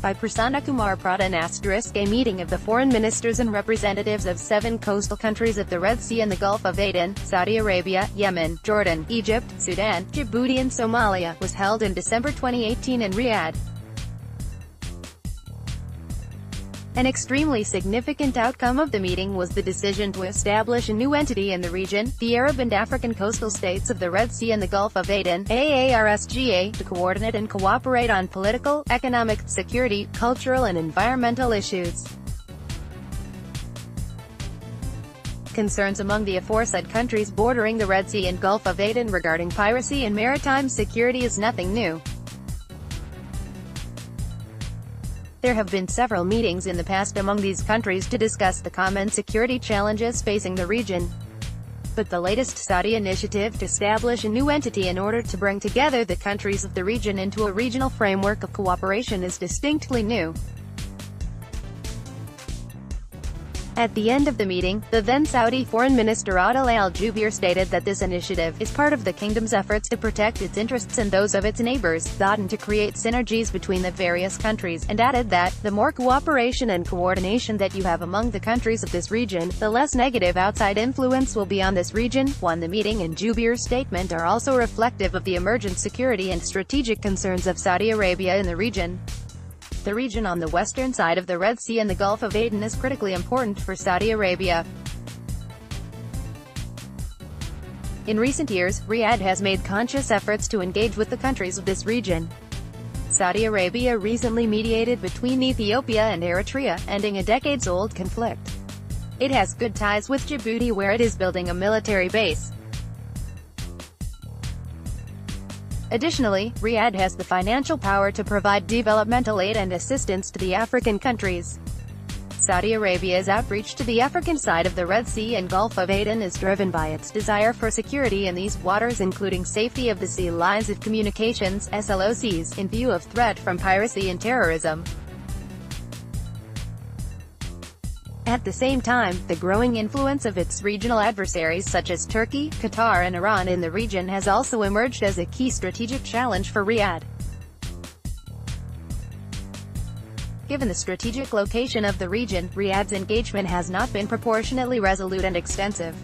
by Prasanta Kumar Pradhan A meeting of the foreign ministers and representatives of 7 coastal countries of the Red Sea and the Gulf of Aden, Saudi Arabia, Yemen, Jordan, Egypt, Sudan, Djibouti and Somalia, was held in December 2018 in Riyadh. An extremely significant outcome of the meeting was the decision to establish a new entity in the region, the Arab and African coastal states of the Red Sea and the Gulf of Aden, AARSGA, to coordinate and cooperate on political, economic, security, cultural and environmental issues. Concerns among the aforesaid countries bordering the Red Sea and Gulf of Aden regarding piracy and maritime security is nothing new. There have been several meetings in the past among these countries to discuss the common security challenges facing the region. But the latest Saudi initiative to establish a new entity in order to bring together the countries of the region into a regional framework of cooperation is distinctly new. At the end of the meeting, the then Saudi Foreign Minister Adel al-Jubeir stated that this initiative is part of the kingdom's efforts to protect its interests and those of its neighbors, and to create synergies between the various countries, and added that, the more cooperation and coordination that you have among the countries of this region, the less negative outside influence will be on this region. The meeting and Jubeir's statement are also reflective of the emergent security and strategic concerns of Saudi Arabia in the region. The region on the western side of the Red Sea and the Gulf of Aden is critically important for Saudi Arabia. In recent years, Riyadh has made conscious efforts to engage with the countries of this region. Saudi Arabia recently mediated between Ethiopia and Eritrea, ending a decades-old conflict. It has good ties with Djibouti, where it is building a military base. Additionally, Riyadh has the financial power to provide developmental aid and assistance to the African countries. Saudi Arabia's outreach to the African side of the Red Sea and Gulf of Aden is driven by its desire for security in these waters, including safety of the sea lines of communications (SLOCs), in view of threat from piracy and terrorism. At the same time, the growing influence of its regional adversaries such as Turkey, Qatar and Iran in the region has also emerged as a key strategic challenge for Riyadh. Given the strategic location of the region, Riyadh's engagement has not been proportionately resolute and extensive.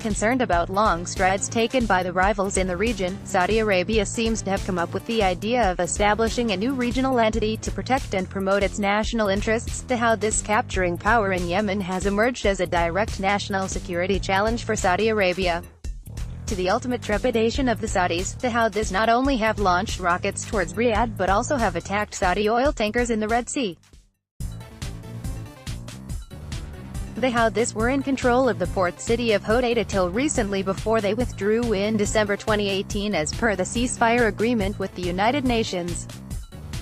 Concerned about long strides taken by the rivals in the region, Saudi Arabia seems to have come up with the idea of establishing a new regional entity to protect and promote its national interests. This capturing power in Yemen has emerged as a direct national security challenge for Saudi Arabia. To the ultimate trepidation of the Saudis, this not only have launched rockets towards Riyadh but also have attacked Saudi oil tankers in the Red Sea. This were in control of the port city of Hodeida till recently, before they withdrew in December 2018 as per the ceasefire agreement with the United Nations.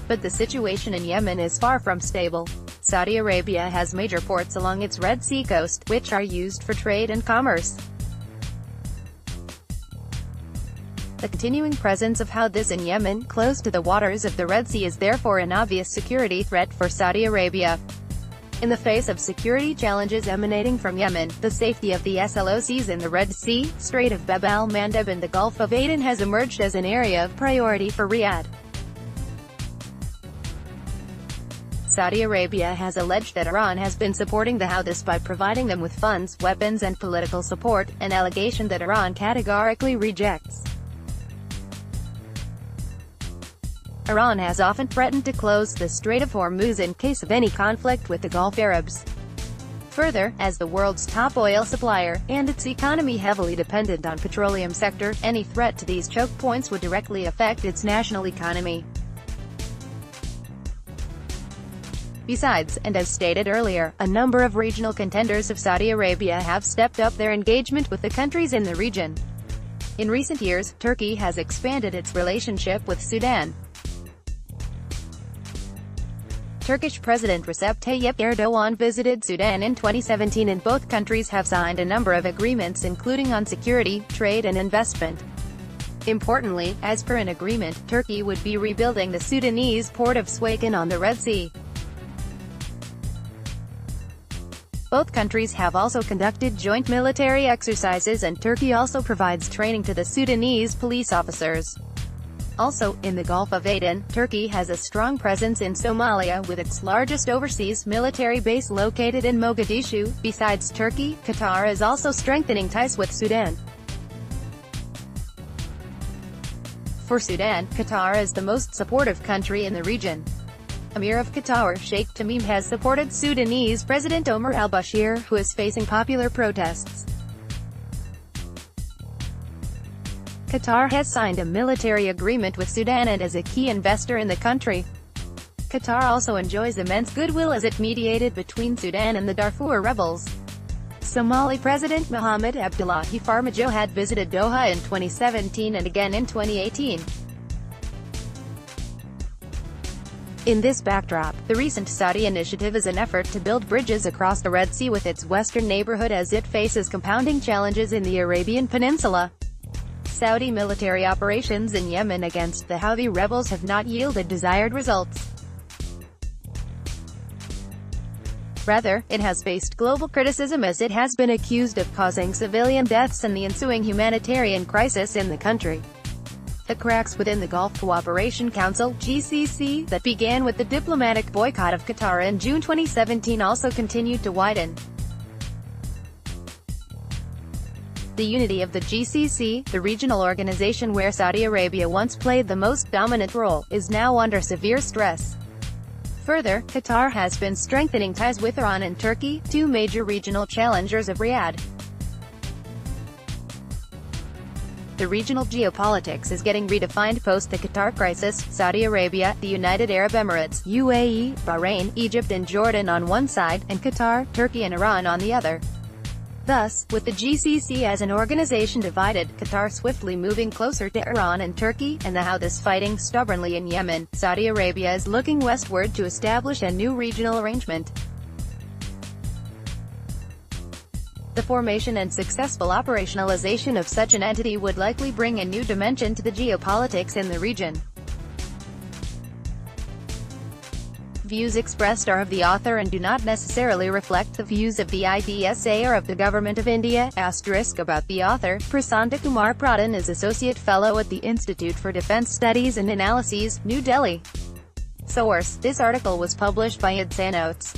But the situation in Yemen is far from stable. Saudi Arabia has major ports along its Red Sea coast, which are used for trade and commerce. The continuing presence of Houthis in Yemen, close to the waters of the Red Sea, is therefore an obvious security threat for Saudi Arabia. In the face of security challenges emanating from Yemen, the safety of the SLOCs in the Red Sea, Strait of Bab al-Mandeb and the Gulf of Aden has emerged as an area of priority for Riyadh. Saudi Arabia has alleged that Iran has been supporting the Houthis by providing them with funds, weapons and political support, an allegation that Iran categorically rejects. Iran has often threatened to close the Strait of Hormuz in case of any conflict with the Gulf Arabs. Further, as the world's top oil supplier, and its economy heavily dependent on petroleum sector, any threat to these choke points would directly affect its national economy. Besides, and as stated earlier, a number of regional contenders of Saudi Arabia have stepped up their engagement with the countries in the region. In recent years, Turkey has expanded its relationship with Sudan. Turkish President Recep Tayyip Erdogan visited Sudan in 2017 and both countries have signed a number of agreements including on security, trade and investment. Importantly, as per an agreement, Turkey would be rebuilding the Sudanese port of Swakin on the Red Sea. Both countries have also conducted joint military exercises and Turkey also provides training to the Sudanese police officers. Also, in the Gulf of Aden, Turkey has a strong presence in Somalia with its largest overseas military base located in Mogadishu. Besides Turkey, Qatar is also strengthening ties with Sudan. For Sudan, Qatar is the most supportive country in the region. Emir of Qatar Sheikh Tamim has supported Sudanese President Omar al-Bashir, who is facing popular protests. Qatar has signed a military agreement with Sudan and is a key investor in the country. Qatar also enjoys immense goodwill as it mediated between Sudan and the Darfur rebels. Somali President Mohamed Abdullahi Farmajo had visited Doha in 2017 and again in 2018. In this backdrop, the recent Saudi initiative is an effort to build bridges across the Red Sea with its western neighborhood as it faces compounding challenges in the Arabian Peninsula. Saudi military operations in Yemen against the Houthi rebels have not yielded desired results. Rather, it has faced global criticism as it has been accused of causing civilian deaths and the ensuing humanitarian crisis in the country. The cracks within the Gulf Cooperation Council (GCC) that began with the diplomatic boycott of Qatar in June 2017 also continued to widen. The unity of the GCC, the regional organization where Saudi Arabia once played the most dominant role, is now under severe stress. Further, Qatar has been strengthening ties with Iran and Turkey, two major regional challengers of Riyadh. The regional geopolitics is getting redefined post the Qatar crisis. Saudi Arabia, the United Arab Emirates, UAE, Bahrain, Egypt and Jordan on one side, and Qatar, Turkey and Iran on the other. Thus, with the GCC as an organization divided, Qatar swiftly moving closer to Iran and Turkey, and the Houthis fighting stubbornly in Yemen, Saudi Arabia is looking westward to establish a new regional arrangement. The formation and successful operationalization of such an entity would likely bring a new dimension to the geopolitics in the region. Views expressed are of the author and do not necessarily reflect the views of the IDSA or of the Government of India. * About the author, Prasanta Kumar Pradhan is Associate Fellow at the Institute for Defence Studies and Analyses, New Delhi. Source: this article was published by AARSGA Notes.